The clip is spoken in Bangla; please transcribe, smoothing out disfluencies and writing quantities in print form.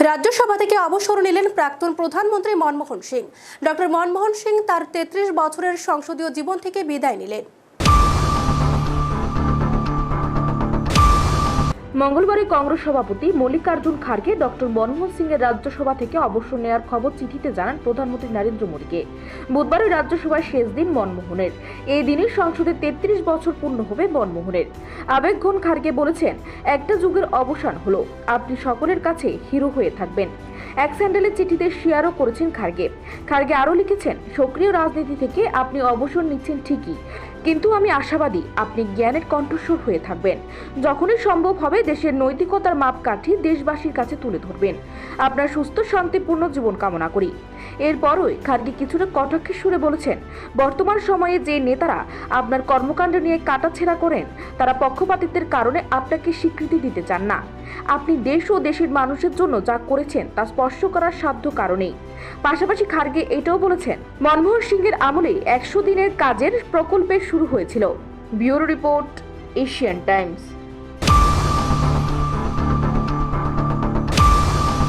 রাজ্যসভা থেকে অবসর নিলেন প্রাক্তন প্রধানমন্ত্রী মনমোহন সিং। ডক্টর মনমোহন সিং তার ৩৩ বছরের সংসদীয় জীবন থেকে বিদায় নিলেন। মঙ্গলবারে কংগ্রেস সভাপতি মল্লিকার্জুন খাড়গে ডক্টর মনমোহন সিং এর রাজ্যসভা থেকে অবসর নেওয়ার খবর চিঠিতে জানান প্রধানমন্ত্রী নরেন্দ্র মোদীকে। বুধবারে রাজ্যসভায় শেষ দিন মনমোহনের। এই দিনে সংসদে ৩৩ বছর পূর্ণ হবে মনমোহনের। আবেগঘন খাড়গে বলেছেন, একটা যুগের অবসান হলো, আপনি সকলের কাছে হিরো হয়ে থাকবেন। এক স্যান্ডেলের চিঠিতে শেয়ারও করেছেন খাড়গে। খাড়গে আরও লিখেছেন, সক্রিয় রাজনীতি থেকে আপনি অবসর নিচ্ছেন ঠিকই, কিন্তু আমি আশাবাদী আপনি জ্ঞানের কণ্ঠস্বর হয়ে থাকবেন। যখনই সম্ভব হবে দেশের নৈতিকতার মাপকাঠি দেশবাসীর কাছে তুলে ধরবেন। আপনার সুস্থ শান্তিপূর্ণ জীবন কামনা করি। এরপরই খাড়গে কিছুটা কটাক্ষের সুরে বলেছেন, বর্তমান সময়ে যে নেতারা আপনার কর্মকাণ্ড নিয়ে কাটাছেঁড়া করেন তারা পক্ষপাতিত্বের কারণে আপনাকে স্বীকৃতি দিতে চান না। আপনি দেশ ও দেশের মানুষের জন্য যা করেছেন তা স্পর্শ করার সাধ্য কারণেই। পাশাপাশি খাড়গে এটাও বলেছেন, মনমোহন সিংয়ের আমলে ১০০ দিনের কাজের প্রকল্পের শুরু হয়েছিল। Bureau report, Asian Times.